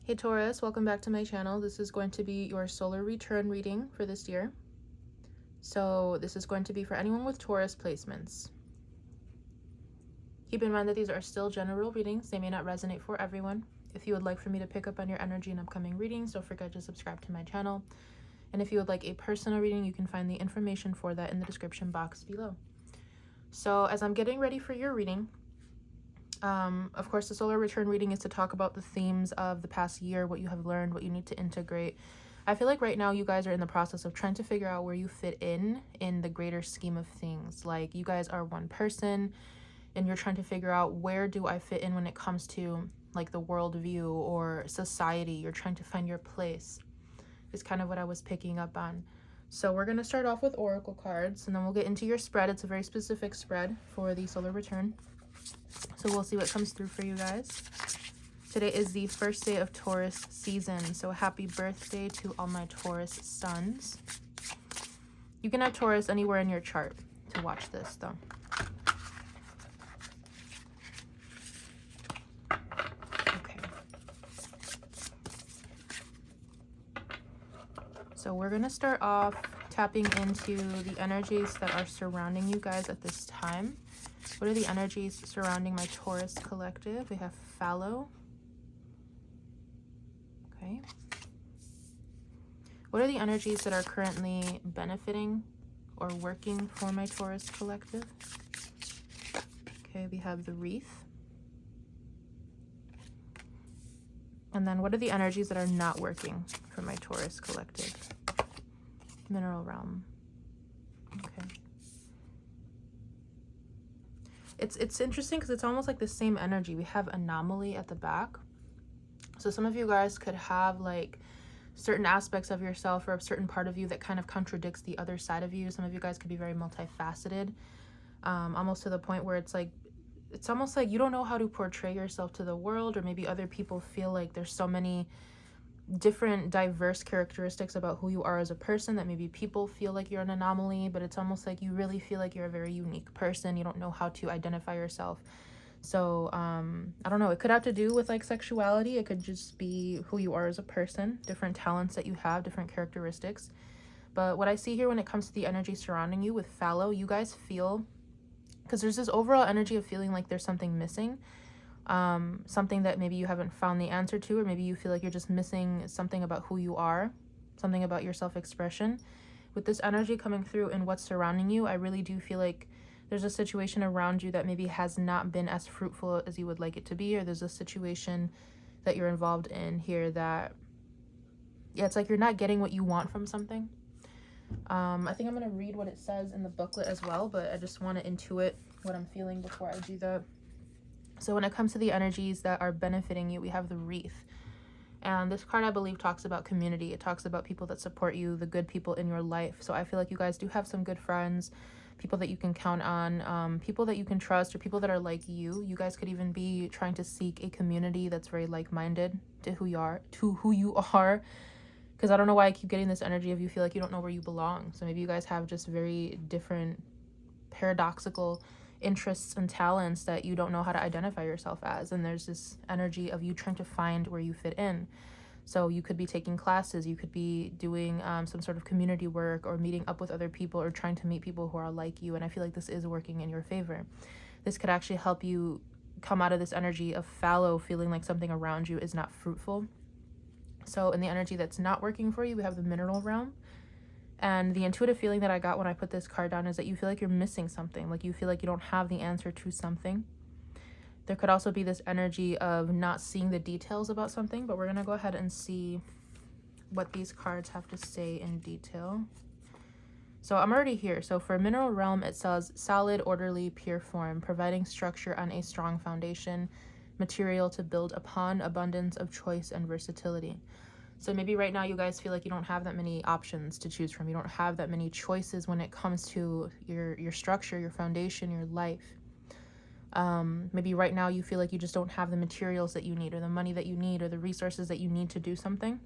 Hey Taurus, welcome back to my channel. This is going to be your solar return reading for this year. So this is going to be for anyone with Taurus placements. Keep in mind that these are still general readings. They may not resonate for everyone. If you would like for me to pick up on your energy in upcoming readings, don't forget to subscribe to my channel. And if you would like a personal reading, you can find the information for that in the description box below. So as I'm getting ready for your reading, of course, the solar return reading is to talk about the themes of the past year, what you have learned, what you need to integrate. I feel like right now you guys are in the process of trying to figure out where you fit in the greater scheme of things. Like, you guys are one person and you're trying to figure out, where do I fit in when it comes to like the worldview or society? You're trying to find your place is kind of what I was picking up on. So we're going to start off with oracle cards and then we'll get into your spread. It's a very specific spread for the solar return. So we'll see what comes through for you guys. Today is the first day of Taurus season. So happy birthday to all my Taurus sons. You can have Taurus anywhere in your chart to watch this though. Okay. So we're going to start off tapping into the energies that are surrounding you guys at this time. What are the energies surrounding my Taurus collective? We have fallow. Okay. What are the energies that are currently benefiting or working for my Taurus collective? Okay, we have the wreath. And then what are the energies that are not working for my Taurus collective? Mineral realm. Okay. It's interesting because it's almost like the same energy. We have anomaly at the back. So some of you guys could have like certain aspects of yourself or a certain part of you that kind of contradicts the other side of you. Some of you guys could be very multifaceted, almost to the point where it's almost like you don't know how to portray yourself to the world, or maybe other people feel like there's so many different diverse characteristics about who you are as a person that maybe people feel like you're an anomaly, but it's almost like you really feel like you're a very unique person. You don't know how to identify yourself. So I don't know, it could have to do with like sexuality. It could just be who you are as a person, different talents that you have, different characteristics. But what I see here when it comes to the energy surrounding you with fallow, you guys feel, because there's this overall energy of feeling like there's something missing. Something that maybe you haven't found the answer to, or maybe you feel like you're just missing something about who you are, something about your self-expression. With this energy coming through and what's surrounding you, I really do feel like there's a situation around you that maybe has not been as fruitful as you would like it to be, or there's a situation that you're involved in here that, yeah, it's like you're not getting what you want from something. I think I'm going to read what it says in the booklet as well, but I just want to intuit what I'm feeling before I do that. So when it comes to the energies that are benefiting you, we have the wreath. And this card, I believe, talks about community. It talks about people that support you, the good people in your life. So I feel like you guys do have some good friends, people that you can count on, people that you can trust, or people that are like you. You guys could even be trying to seek a community that's very like-minded to who you are. Because I don't know why I keep getting this energy of you feel like you don't know where you belong. So maybe you guys have just very different, paradoxical interests and talents that you don't know how to identify yourself as, and there's this energy of you trying to find where you fit in. So you could be taking classes, you could be doing some sort of community work, or meeting up with other people, or trying to meet people who are like you, and I feel like this is working in your favor. This could actually help you come out of this energy of fallow, feeling like something around you is not fruitful. So in the energy that's not working for you, we have the mineral realm. And the intuitive feeling that I got when I put this card down is that you feel like you're missing something, like you feel like you don't have the answer to something. There could also be this energy of not seeing the details about something, but we're going to go ahead and see what these cards have to say in detail. So I'm already here. So for mineral realm, it says solid, orderly, pure form, providing structure on a strong foundation, material to build upon, abundance of choice and versatility. So maybe right now you guys feel like you don't have that many options to choose from. You don't have that many choices when it comes to your structure, your foundation, your life. Maybe right now you feel like you just don't have the materials that you need, or the money that you need, or the resources that you need to do something.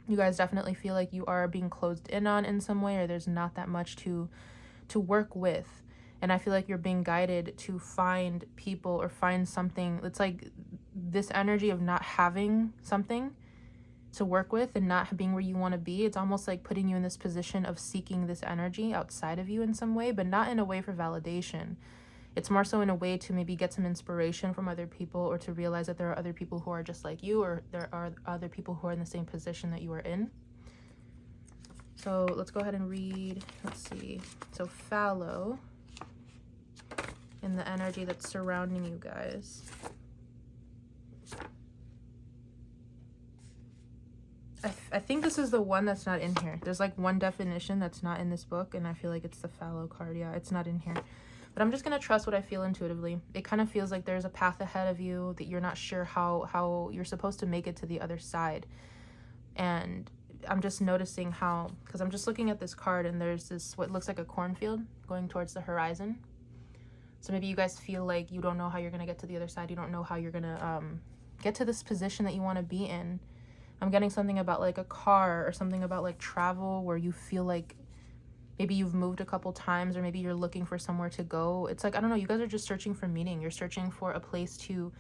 You guys definitely feel like you are being closed in on in some way, or there's not that much to work with. And I feel like you're being guided to find people or find something. It's like this energy of not having something to work with and not being where you want to be, it's almost like putting you in this position of seeking this energy outside of you in some way, but not in a way for validation. It's more so in a way to maybe get some inspiration from other people, or to realize that there are other people who are just like you, or there are other people who are in the same position that you are in. So let's go ahead and read. Let's see. So fallow in the energy that's surrounding you guys. I think this is the one that's not in here. There's like one definition that's not in this book, and I feel like it's the fallow card. Yeah, it's not in here. But I'm just going to trust what I feel intuitively. It kind of feels like there's a path ahead of you that you're not sure how you're supposed to make it to the other side. And I'm just noticing how, because I'm just looking at this card, and there's this, what looks like a cornfield going towards the horizon. So maybe you guys feel like you don't know how you're going to get to the other side. You don't know how you're going to get to this position that you want to be in. I'm getting something about like a car, or something about like travel, where you feel like maybe you've moved a couple times, or maybe you're looking for somewhere to go. It's like, I don't know, you guys are just searching for meaning. You're searching for a place to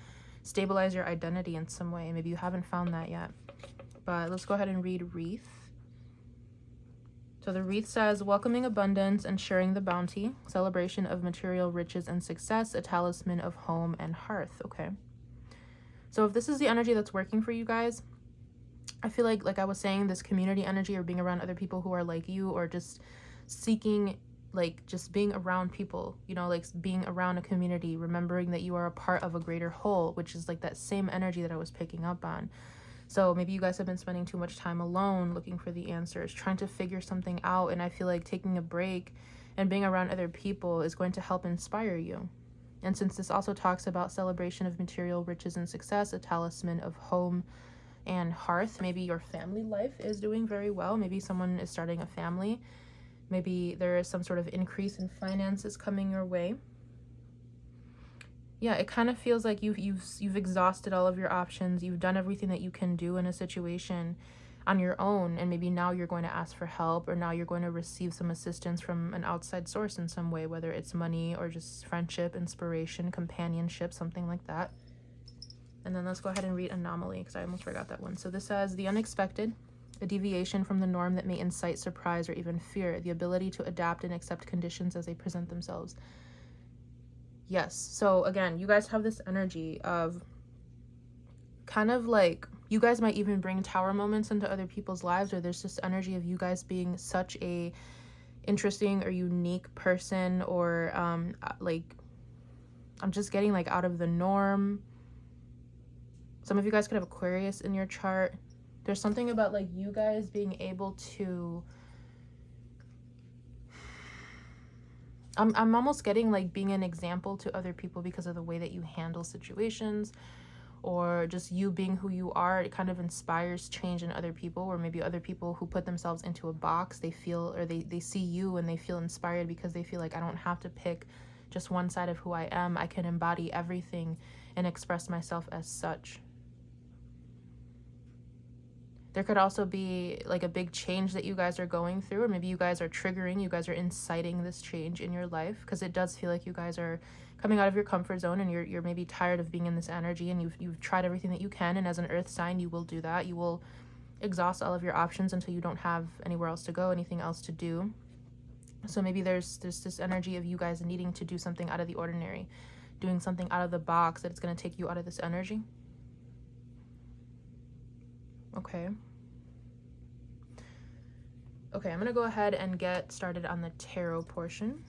stabilize your identity in some way. Maybe you haven't found that yet. But let's go ahead and read Wreath. So the Wreath says, welcoming abundance and sharing the bounty, celebration of material riches and success, a talisman of home and hearth. Okay. So if this is the energy that's working for you guys, I feel like I was saying, this community energy, or being around other people who are like you, or just seeking, like just being around people, you know, like being around a community, remembering that you are a part of a greater whole, which is like that same energy that I was picking up on. So maybe you guys have been spending too much time alone looking for the answers, trying to figure something out, and I feel like taking a break and being around other people is going to help inspire you. And since this also talks about celebration of material riches and success, a talisman of home and hearth, maybe your family life is doing very well. Maybe someone is starting a family. Maybe there is some sort of increase in finances coming your way. Yeah, it kind of feels like you've exhausted all of your options. You've done everything that you can do in a situation on your own, and maybe now you're going to ask for help, or now you're going to receive some assistance from an outside source in some way, whether it's money or just friendship, inspiration, companionship, something like that. And then let's go ahead and read Anomaly, because I almost forgot that one. So this says, the unexpected, a deviation from the norm that may incite surprise or even fear, the ability to adapt and accept conditions as they present themselves. Yes. So again, you guys have this energy of kind of like, you guys might even bring tower moments into other people's lives, or there's this energy of you guys being such a interesting or unique person, or like, I'm just getting like out of the norm. Some of you guys could have Aquarius in your chart. There's something about like you guys being able to, I'm almost getting like being an example to other people because of the way that you handle situations, or just you being who you are. It kind of inspires change in other people, or maybe other people who put themselves into a box, they feel, or they see you and they feel inspired because they feel like, I don't have to pick just one side of who I am. I can embody everything and express myself as such. There could also be like a big change that you guys are going through, or maybe you guys are triggering, you guys are inciting this change in your life, because it does feel like you guys are coming out of your comfort zone, and you're maybe tired of being in this energy, and you've tried everything that you can, and as an earth sign, you will do that. You will exhaust all of your options until you don't have anywhere else to go, anything else to do. So maybe there's this energy of you guys needing to do something out of the ordinary, doing something out of the box, that it's going to take you out of this energy. Okay, I'm going to go ahead and get started on the tarot portion.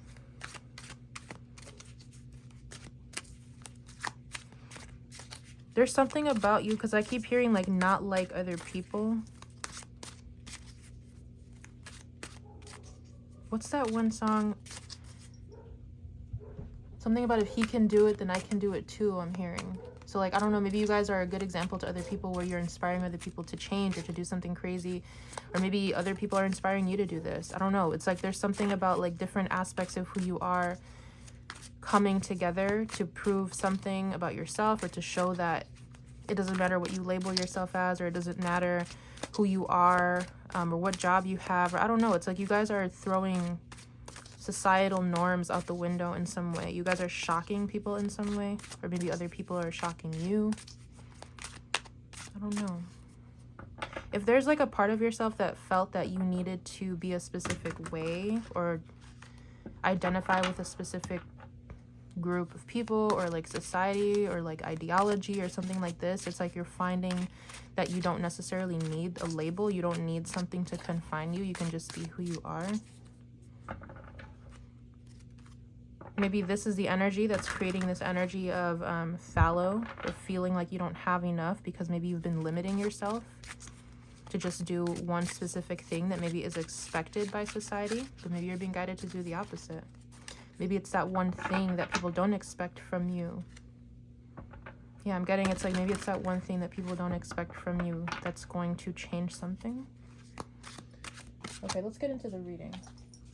There's something about you, because I keep hearing like not like other people. What's that one song? Something about if he can do it, then I can do it too, I'm hearing. So like, I don't know, maybe you guys are a good example to other people, where you're inspiring other people to change or to do something crazy, or maybe other people are inspiring you to do this. I don't know. It's like there's something about like different aspects of who you are coming together to prove something about yourself, or to show that it doesn't matter what you label yourself as, or it doesn't matter who you are, or what job you have, or I don't know. It's like you guys are throwing societal norms out the window in some way. You guys are shocking people in some way, or maybe other people are shocking you. don't know. If there's like a part of yourself that felt that you needed to be a specific way or identify with a specific group of people or like society or like ideology or something like this, it's like you're finding that you don't necessarily need a label. You don't need something to confine you. You can just be who you are. Maybe this is the energy that's creating this energy of fallow, of feeling like you don't have enough because maybe you've been limiting yourself to just do one specific thing that maybe is expected by society, but maybe you're being guided to do the opposite. Maybe it's that one thing that people don't expect from you. Yeah, I'm getting it's like maybe it's that one thing that people don't expect from you that's going to change something. Okay, let's get into the reading.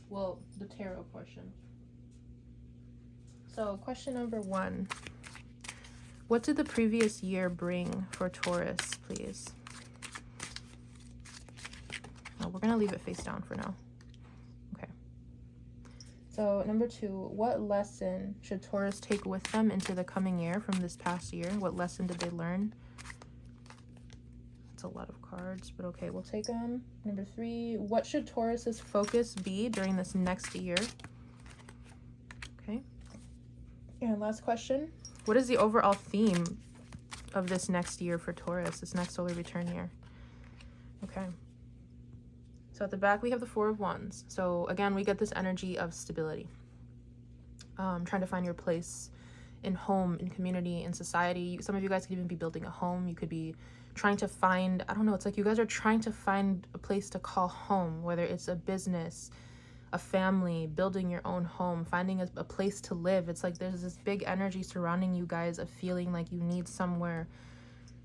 Well, the tarot portion. So, question number 1. What did the previous year bring for Taurus, please? Oh, we're going to leave it face down for now. Okay. So, number 2, what lesson should Taurus take with them into the coming year from this past year? What lesson did they learn? That's a lot of cards, but okay, we'll take them. Number 3, what should Taurus's focus be during this next year? Okay. And last question, what is the overall theme of this next year for Taurus, this next solar return year? Okay. So at the back, we have the 4 of Wands. So again, we get this energy of stability. Trying to find your place in home, in community, in society. Some of you guys could even be building a home. You could be trying to find, I don't know, it's like you guys are trying to find a place to call home, whether it's a business, a family, building your own home, finding a place to live. It's like there's this big energy surrounding you guys of feeling like you need somewhere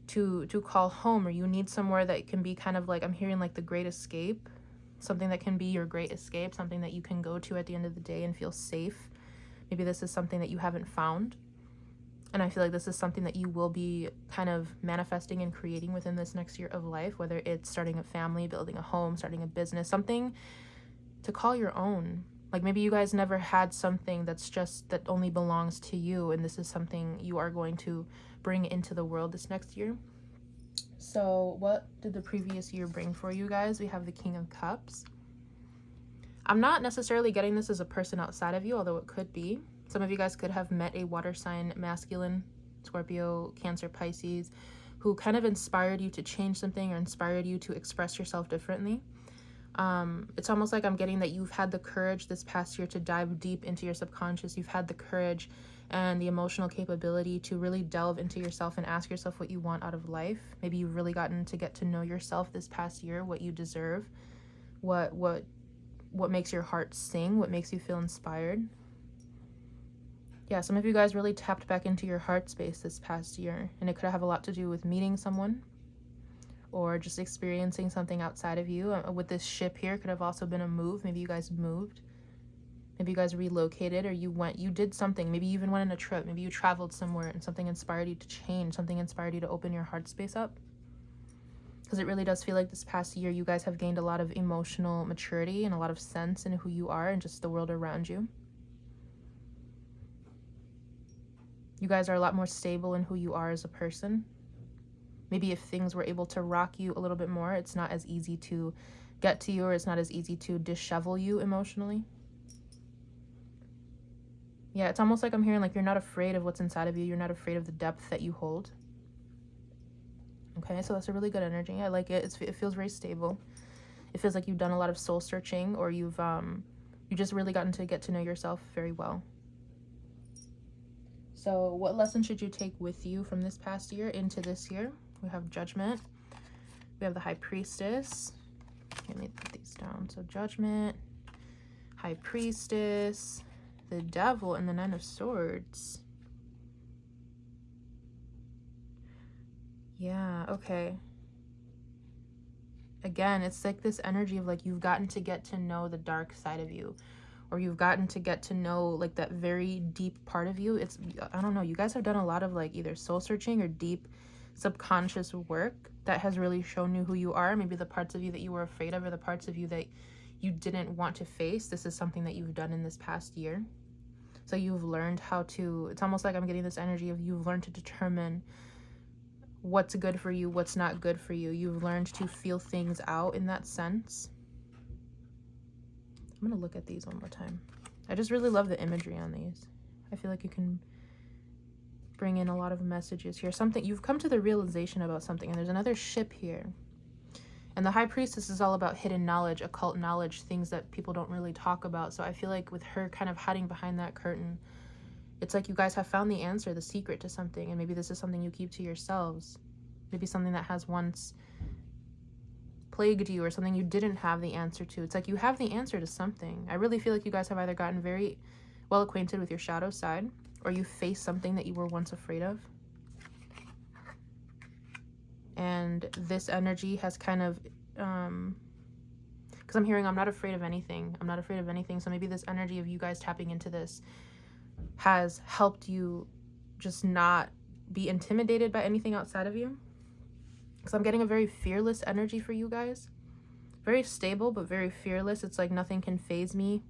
to call home, or you need somewhere that can be kind of like, I'm hearing like the great escape, something that can be your great escape, something that you can go to at the end of the day and feel safe. Maybe this is something that you haven't found. And I feel like this is something that you will be kind of manifesting and creating within this next year of life, whether it's starting a family, building a home, starting a business, something to call your own. Like maybe you guys never had something that's just that only belongs to you, and this is something you are going to bring into the world this next year. So what did the previous year bring for you guys? We have the King of Cups. I'm not necessarily getting this as a person outside of you, although it could be. Some of you guys could have met a water sign masculine, Scorpio, Cancer, Pisces, who kind of inspired you to change something or inspired you to express yourself differently. It's almost like I'm getting that you've had the courage this past year to dive deep into your subconscious. You've had the courage and the emotional capability to really delve into yourself and ask yourself what you want out of life. Maybe you've really gotten to get to know yourself this past year, what you deserve, what makes your heart sing, what makes you feel inspired. Yeah, some of you guys really tapped back into your heart space this past year, and it could have a lot to do with meeting someone or just experiencing something outside of you. With this ship here, could have also been a move. Maybe you guys moved. Maybe you guys relocated, or you did something. Maybe you even went on a trip. Maybe you traveled somewhere and something inspired you to change. Something inspired you to open your heart space up. Because it really does feel like this past year, you guys have gained a lot of emotional maturity and a lot of sense in who you are and just the world around you. You guys are a lot more stable in who you are as a person. Maybe if things were able to rock you a little bit more, it's not as easy to get to you, or it's not as easy to dishevel you emotionally. Yeah, it's almost like I'm hearing like you're not afraid of what's inside of you. You're not afraid of the depth that you hold. Okay, so that's a really good energy. I like it. It feels very stable. It feels like you've done a lot of soul searching, or you just really gotten to get to know yourself very well. So what lesson should you take with you from this past year into this year? We have Judgment. We have the High Priestess. Let me put these down. So Judgment, High Priestess, the Devil, and the Nine of Swords. Yeah, okay. Again, it's like this energy of like you've gotten to get to know the dark side of you, or you've gotten to get to know like that very deep part of you. It's, I don't know, you guys have done a lot of like either soul searching or deep subconscious work that has really shown you who you are. Maybe the parts of you that you were afraid of, or the parts of you that you didn't want to face. This is something that you've done in this past year. So you've learned how to, it's almost like I'm getting this energy of you've learned to determine what's good for you, what's not good for you. You've learned to feel things out in that sense. I'm going to look at these one more time. I just really love the imagery on these. I feel like you can bring in a lot of messages here. Something, you've come to the realization about something, and there's another ship here. And the High Priestess is all about hidden knowledge, occult knowledge, things that people don't really talk about. So I feel like with her kind of hiding behind that curtain, it's like you guys have found the answer, the secret to something, and maybe this is something you keep to yourselves. Maybe something that has once plagued you, or something you didn't have the answer to. It's like you have the answer to something. I really feel like you guys have either gotten very well acquainted with your shadow side, or you faced something that you were once afraid of. And this energy has kind of, because I'm hearing I'm not afraid of anything. I'm not afraid of anything. So maybe this energy of you guys tapping into this has helped you just not be intimidated by anything outside of you. Because I'm getting a very fearless energy for you guys. Very stable, but very fearless. It's like nothing can faze me.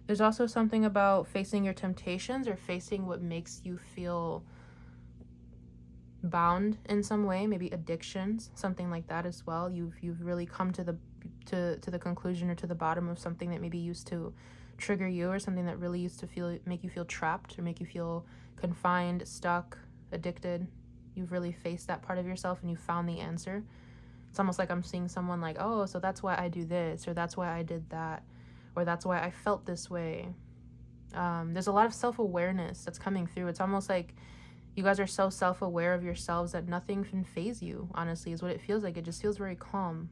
There's also something about facing your temptations, or facing what makes you feel bound in some way, maybe addictions, something like that as well. You've really come to the conclusion, or to the bottom of something that maybe used to trigger you, or something that really used to make you feel trapped, or make you feel confined, stuck, addicted. You've really faced that part of yourself, and you found the answer. It's almost like I'm seeing someone like, oh, so that's why I do this, or that's why I did that, or that's why I felt this way. There's a lot of self-awareness that's coming through. It's almost like you guys are so self-aware of yourselves that nothing can faze you, honestly, is what it feels like. It just feels very calm.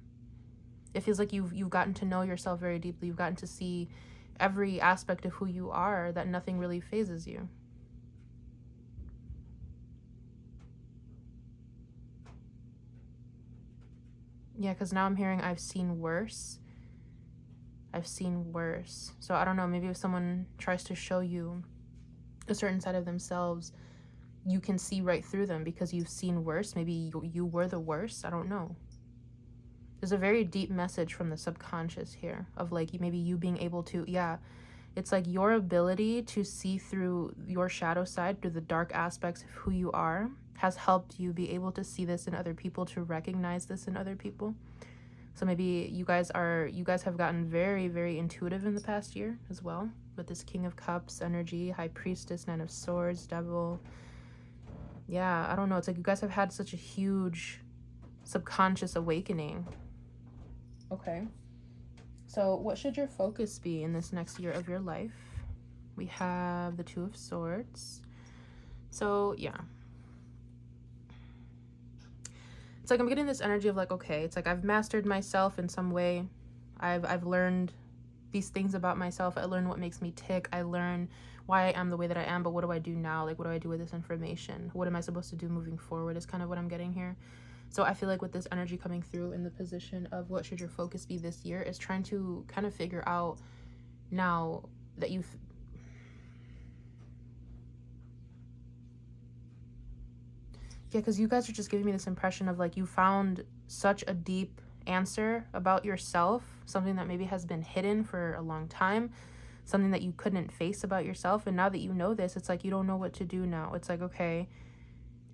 It feels like you've gotten to know yourself very deeply. You've gotten to see every aspect of who you are, that nothing really phases you. Yeah, because now I'm hearing I've seen worse. I've seen worse. So I don't know, maybe if someone tries to show you a certain side of themselves, you can see right through them because you've seen worse. Maybe you were the worst. I don't know. There's a very deep message from the subconscious here of like maybe you being able to, yeah, it's like your ability to see through your shadow side, through the dark aspects of who you are, has helped you be able to see this in other people, to recognize this in other people. So maybe you guys have gotten very, very intuitive in the past year as well, with this King of Cups energy, High Priestess, Nine of Swords, Devil. Yeah, I don't know. It's like you guys have had such a huge subconscious awakening. Okay. So what should your focus be in this next year of your life? We have the Two of Swords. So yeah. It's like I'm getting this energy of like, okay, it's like I've mastered myself in some way. I've learned these things about myself. I learned what makes me tick. I learn why I am the way that I am, but what do I do now? Like, what do I do with this information? What am I supposed to do moving forward is kind of what I'm getting here. So I feel like with this energy coming through in the position of what should your focus be this year is trying to kind of figure out now that you've... Yeah, because you guys are just giving me this impression of like you found such a deep answer about yourself, something that maybe has been hidden for a long time, something that you couldn't face about yourself. And now that you know this, it's like you don't know what to do now. It's like, okay,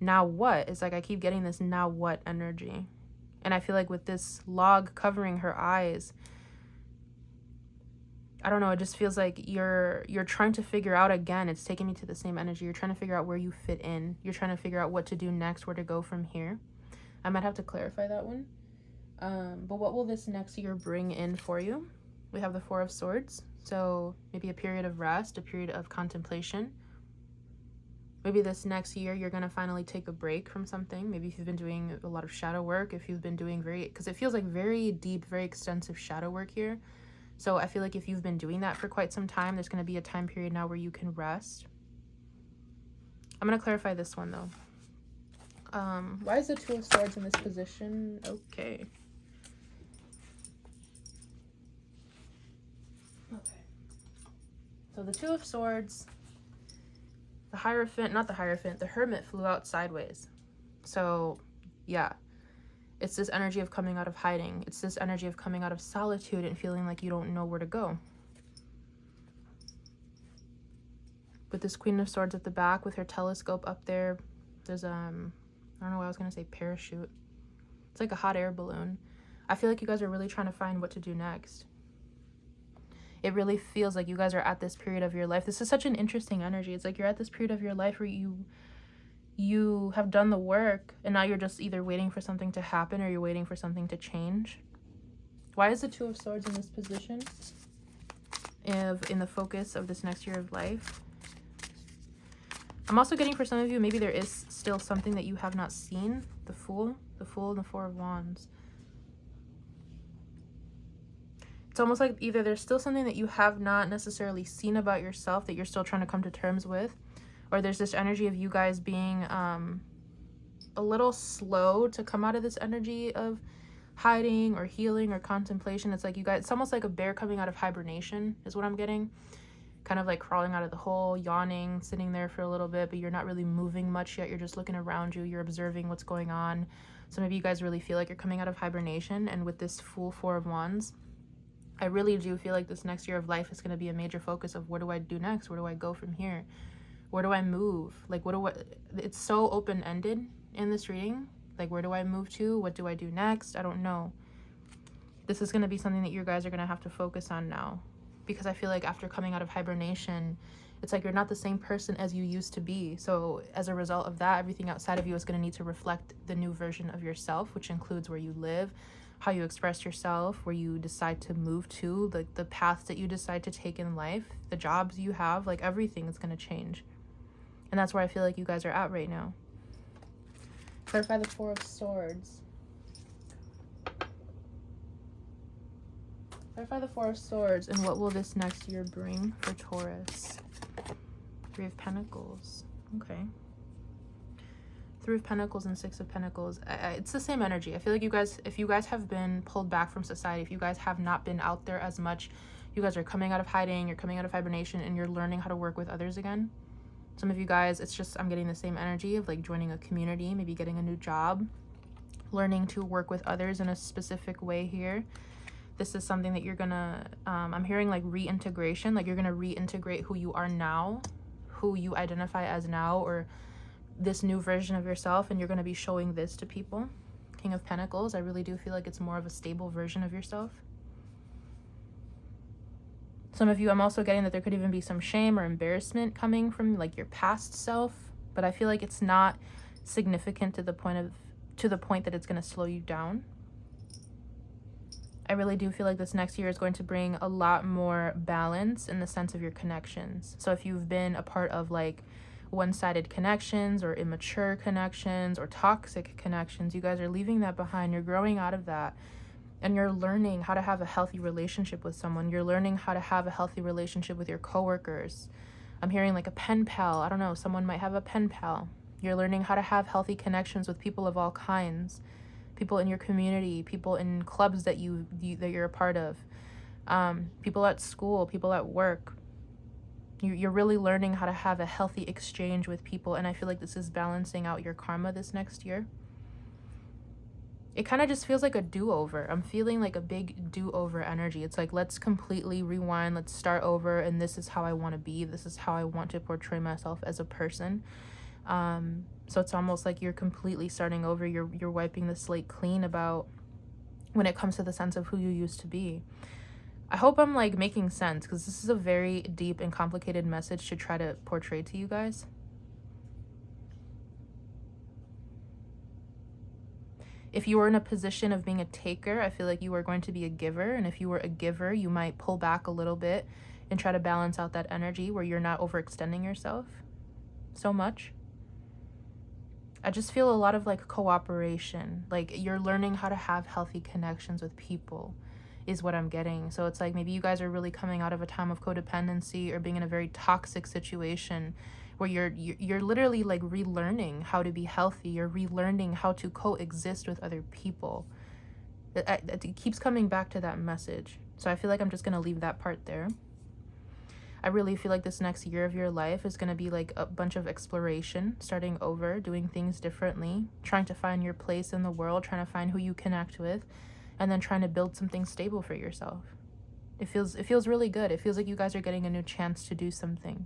now what? It's like I keep getting this now what energy. And I feel like with this log covering her eyes, I don't know, it just feels like you're trying to figure out again. It's taking me to the same energy. You're trying to figure out where you fit in. You're trying to figure out what to do next, where to go from here. I might have to clarify that one. But what will this next year bring in for you? We have the Four of Swords. So maybe a period of rest, a period of contemplation. Maybe this next year you're going to finally take a break from something. Maybe if you've been doing a lot of shadow work, if you've been doing because it feels like very deep, very extensive shadow work here. So I feel like if you've been doing that for quite some time, there's going to be a time period now where you can rest. I'm going to clarify this one though. Why is the Two of Swords in this position? Okay. So the Two of Swords, the Hierophant, not the Hierophant, the Hermit flew out sideways. So yeah, It's this energy of coming out of hiding. It's this energy of coming out of solitude and feeling like you don't know where to go. With this Queen of Swords at the back with her telescope up there, there's I don't know why I was going to say parachute. It's like a hot air balloon. I feel like you guys are really trying to find what to do next. It really feels like you guys are at this period of your life. This is such an interesting energy. It's like you're at this period of your life where you have done the work and now you're just either waiting for something to happen or you're waiting for something to change. Why is the Two of Swords in this position? In the focus of this next year of life. I'm also getting for some of you, maybe there is still something that you have not seen. The Fool and the Four of Wands. It's almost like either there's still something that you have not necessarily seen about yourself that you're still trying to come to terms with, or there's this energy of you guys being a little slow to come out of this energy of hiding or healing or contemplation. It's like you guys, it's almost like a bear coming out of hibernation is what I'm getting. Kind of like crawling out of the hole, yawning, sitting there for a little bit, but you're not really moving much yet. You're just looking around you. You're observing what's going on. Some of you guys really feel like you're coming out of hibernation. And with this Fool, Four of Wands, I really do feel like this next year of life is going to be a major focus of what do I do next? Where do I go from here? Where do I move? Like, it's so open-ended in this reading. Like, where do I move to? What do I do next? I don't know. This is going to be something that you guys are going to have to focus on now. Because I feel like after coming out of hibernation, it's like you're not the same person as you used to be. So as a result of that, everything outside of you is going to need to reflect the new version of yourself, which includes where you live, how you express yourself, where you decide to move to, like the paths that you decide to take in life, the jobs you have, like everything is going to change. And that's where I feel like you guys are at right now. Clarify the Four of Swords. Clarify the Four of Swords, and what will this next year bring for Taurus? Three of Pentacles. Okay. Three of Pentacles and Six of Pentacles. It's the same energy. I feel like you guys, if you guys have been pulled back from society, if you guys have not been out there as much, you guys are coming out of hiding, you're coming out of hibernation, and you're learning how to work with others again. Some of you guys, it's just, I'm getting the same energy of like joining a community, maybe getting a new job, learning to work with others in a specific way here. This is something that you're gonna, I'm hearing like reintegration, like you're gonna reintegrate who you are now, who you identify as now, or this new version of yourself, and you're gonna be showing this to people. King of Pentacles, I really do feel like it's more of a stable version of yourself. Some of you, I'm also getting that there could even be some shame or embarrassment coming from like your past self, but I feel like it's not significant to the point that it's gonna slow you down. I really do feel like this next year is going to bring a lot more balance in the sense of your connections. So if you've been a part of like one-sided connections or immature connections or toxic connections, you guys are leaving that behind. You're growing out of that, and you're learning how to have a healthy relationship with someone. You're learning how to have a healthy relationship with your coworkers. I'm hearing like a pen pal. I don't know, someone might have a pen pal. You're learning how to have healthy connections with people of all kinds. People in your community, people in clubs that you're a part of, people at school, people at work. You're really learning how to have a healthy exchange with people, and I feel like this is balancing out your karma this next year. It kind of just feels like a do-over. I'm feeling like a big do-over energy. It's like, let's completely rewind, let's start over, and this is how I want to be. This is how I want to portray myself as a person. So it's almost like you're completely starting over. You're wiping the slate clean about when it comes to the sense of who you used to be. I hope I'm like making sense, because this is a very deep and complicated message to try to portray to you guys. If you were in a position of being a taker, I feel like you are going to be a giver. And if you were a giver, you might pull back a little bit and try to balance out that energy where you're not overextending yourself so much. I just feel a lot of like cooperation. Like you're learning how to have healthy connections with people is what I'm getting. So it's like maybe you guys are really coming out of a time of codependency or being in a very toxic situation where you're literally like relearning how to be healthy. You're relearning how to coexist with other people. It keeps coming back to that message. So I feel like I'm just going to leave that part there. I really feel like this next year of your life is going to be like a bunch of exploration, starting over, doing things differently, trying to find your place in the world, trying to find who you connect with, and then trying to build something stable for yourself. It feels really good. It feels like you guys are getting a new chance to do something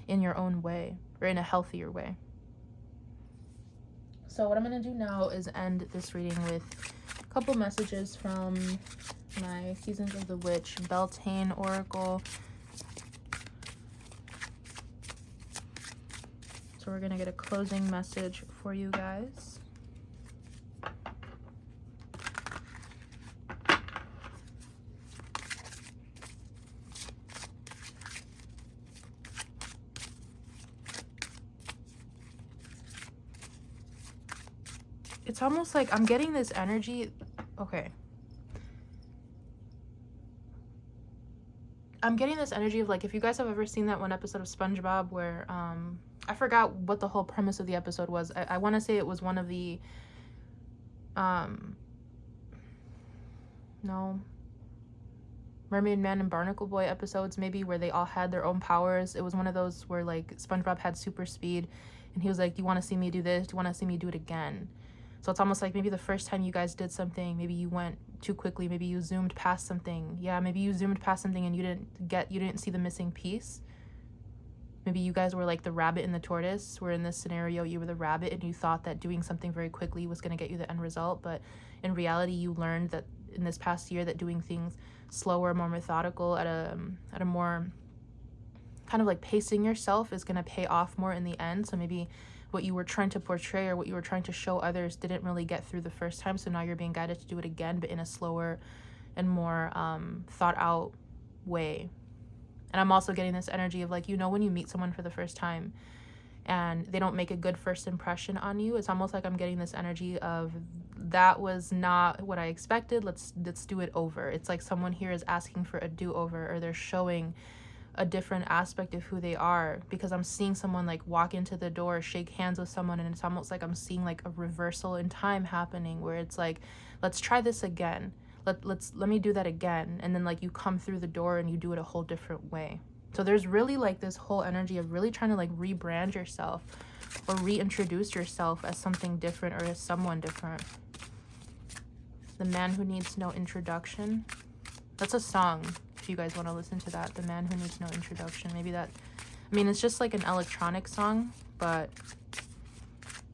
in your own way, or in a healthier way. So what I'm going to do now is end this reading with a couple messages from my Seasons of the Witch Beltane Oracle. So we're going to get a closing message for you guys. It's almost like I'm getting this energy. Okay. I'm getting this energy of like, if you guys have ever seen that one episode of SpongeBob where, I forgot what the whole premise of the episode was. I want to say it was one of the, no, Mermaid Man and Barnacle Boy episodes maybe, where they all had their own powers. It was one of those where like SpongeBob had super speed and he was like, do you want to see me do this? Do you want to see me do it again? So it's almost like maybe the first time you guys did something, maybe you went too quickly, maybe you zoomed past something. Yeah, maybe you zoomed past something and you didn't see the missing piece. Maybe you guys were like the rabbit and the tortoise, where in this scenario you were the rabbit and you thought that doing something very quickly was going to get you the end result. But in reality, you learned that in this past year that doing things slower, more methodical, at a more kind of like pacing yourself is going to pay off more in the end. So maybe what you were trying to portray or what you were trying to show others didn't really get through the first time. So now you're being guided to do it again, but in a slower and more thought out way. And I'm also getting this energy of like, you know, when you meet someone for the first time and they don't make a good first impression on you, it's almost like I'm getting this energy of that was not what I expected. Let's do it over. It's like someone here is asking for a do-over, or they're showing a different aspect of who they are, because I'm seeing someone like walk into the door, shake hands with someone, and it's almost like I'm seeing like a reversal in time happening, where it's like, let's try this again. Let me do that again. And then like you come through the door and you do it a whole different way. So there's really like this whole energy of really trying to like rebrand yourself or reintroduce yourself as something different or as someone different. The Man Who Needs No Introduction. That's a song, if you guys want to listen to that. The Man Who Needs No Introduction. Maybe that, I mean, it's just like an electronic song, but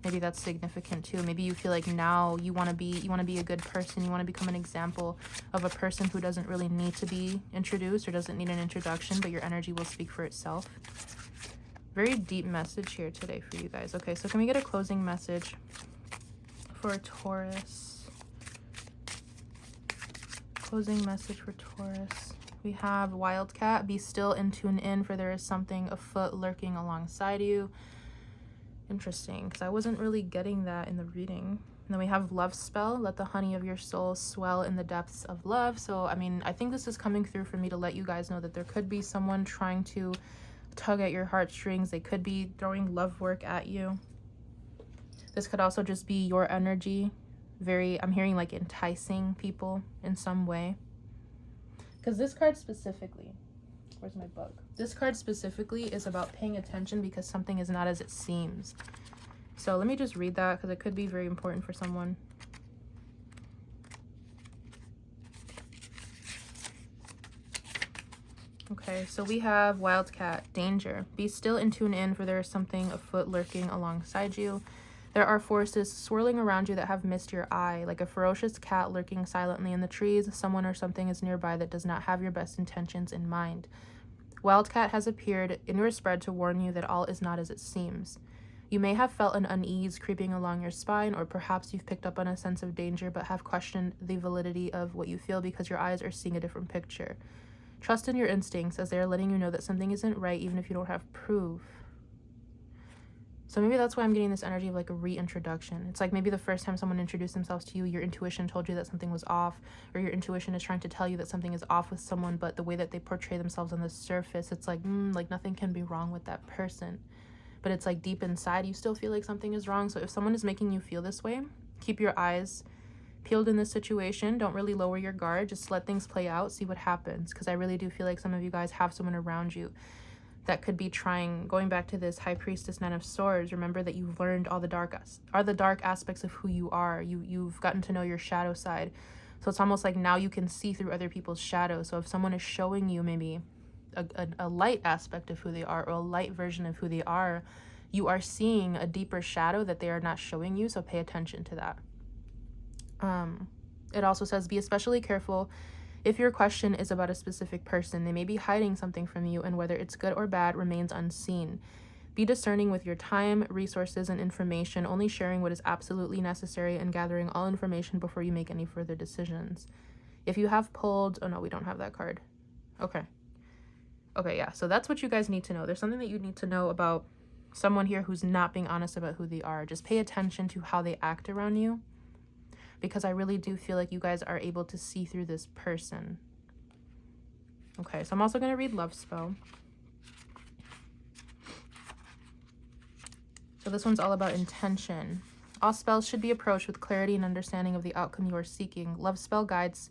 maybe that's significant too. Maybe you feel like now you want to be a good person. You want to become an example of a person who doesn't really need to be introduced or doesn't need an introduction, but your energy will speak for itself. Very deep message here today for you guys. Okay, so can we get a closing message for Taurus? Closing message for Taurus. We have Wildcat. Be still and tune in, for there is something afoot lurking alongside you. Interesting, because I wasn't really getting that in the reading. And then we have Love Spell. Let the honey of your soul swell in the depths of love. So, I mean, I think this is coming through for me to let you guys know that there could be someone trying to tug at your heartstrings. They could be throwing love work at you. This could also just be your energy. I'm hearing like enticing people in some way. Because this card specifically, where's my book? This card specifically is about paying attention because something is not as it seems. So let me just read that because it could be very important for someone. Okay, so we have Wildcat. Danger. Be still and tune in, for there is something afoot lurking alongside you. There are forces swirling around you that have missed your eye, like a ferocious cat lurking silently in the trees. Someone or something is nearby that does not have your best intentions in mind. Wildcat has appeared in your spread to warn you that all is not as it seems. You may have felt an unease creeping along your spine, or perhaps you've picked up on a sense of danger but have questioned the validity of what you feel because your eyes are seeing a different picture. Trust in your instincts, as they are letting you know that something isn't right even if you don't have proof. So maybe that's why I'm getting this energy of like a reintroduction. It's like maybe the first time someone introduced themselves to you, your intuition told you that something was off, or your intuition is trying to tell you that something is off with someone, but the way that they portray themselves on the surface, it's like, like nothing can be wrong with that person. But it's like deep inside, you still feel like something is wrong. So if someone is making you feel this way, keep your eyes peeled in this situation. Don't really lower your guard. Just let things play out. See what happens. Because I really do feel like some of you guys have someone around you that could be trying, going back to this High Priestess, Nine of Swords. Remember that you've learned all the dark aspects of who you are. You've gotten to know your shadow side. So it's almost like now you can see through other people's shadows. So if someone is showing you maybe a light aspect of who they are, or a light version of who they are, you are seeing a deeper shadow that they are not showing you. So pay attention to that. It also says, be especially careful if your question is about a specific person. They may be hiding something from you, and whether it's good or bad remains unseen. Be discerning with your time, resources, and information, only sharing what is absolutely necessary and gathering all information before you make any further decisions. If you have pulled, oh no, we don't have that card. Okay, yeah, so that's what you guys need to know. There's something that you need to know about someone here who's not being honest about who they are. Just pay attention to how they act around you, because I really do feel like you guys are able to see through this person. Okay, so I'm also going to read Love Spell. So this one's all about intention. All spells should be approached with clarity and understanding of the outcome you are seeking. Love spell guides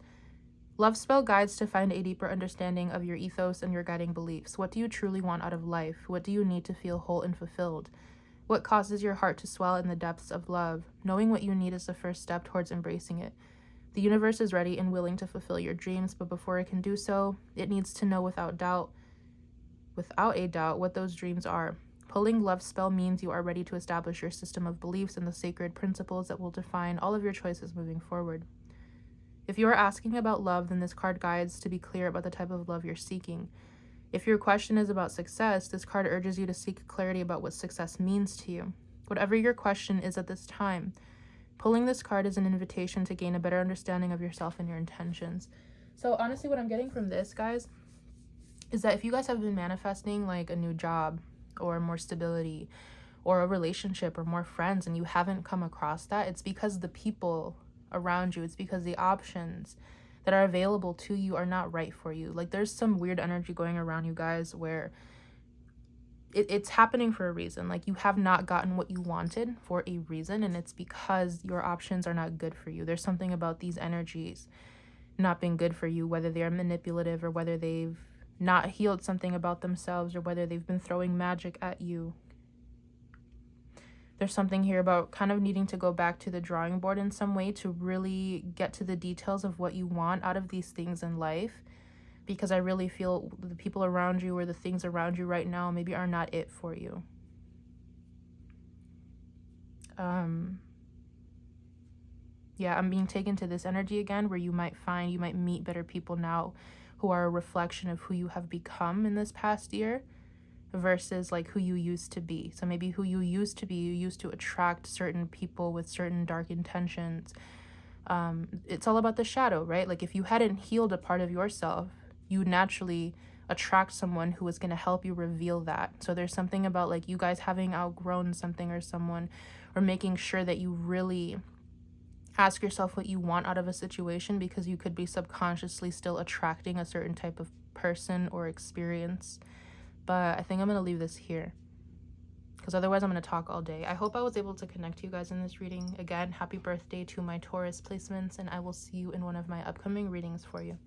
to find a deeper understanding of your ethos and your guiding beliefs. What do you truly want out of life? What do you need to feel whole and fulfilled? What causes your heart to swell in the depths of love? Knowing what you need is the first step towards embracing it. The universe is ready and willing to fulfill your dreams, but before it can do so, it needs to know without a doubt what those dreams are. Pulling Love Spell means you are ready to establish your system of beliefs and the sacred principles that will define all of your choices moving forward. If you are asking about love, then this card guides to be clear about the type of love you're seeking. If your question is about success, this card urges you to seek clarity about what success means to you. Whatever your question is at this time, pulling this card is an invitation to gain a better understanding of yourself and your intentions. So honestly, what I'm getting from this, guys, is that if you guys have been manifesting like a new job or more stability or a relationship or more friends, and you haven't come across that, it's because the people around you, it's because the options that are available to you are not right for you. Like there's some weird energy going around you guys where it's happening for a reason. Like you have not gotten what you wanted for a reason, and it's because your options are not good for you. There's something about these energies not being good for you, whether they are manipulative or whether they've not healed something about themselves or whether they've been throwing magic at you. There's something here about kind of needing to go back to the drawing board in some way to really get to the details of what you want out of these things in life, because I really feel the people around you or the things around you right now maybe are not it for you. Yeah, I'm being taken to this energy again where you might meet better people now who are a reflection of who you have become in this past year versus like who you used to be. So maybe who you used to be, you used to attract certain people with certain dark intentions. It's all about the shadow, right? Like if you hadn't healed a part of yourself, you would naturally attract someone who is going to help you reveal that. So there's something about like you guys having outgrown something or someone, or making sure that you really ask yourself what you want out of a situation, because you could be subconsciously still attracting a certain type of person or experience. But I think I'm going to leave this here, because otherwise I'm going to talk all day. I hope I was able to connect to you guys in this reading. Again, happy birthday to my Taurus placements, and I will see you in one of my upcoming readings for you.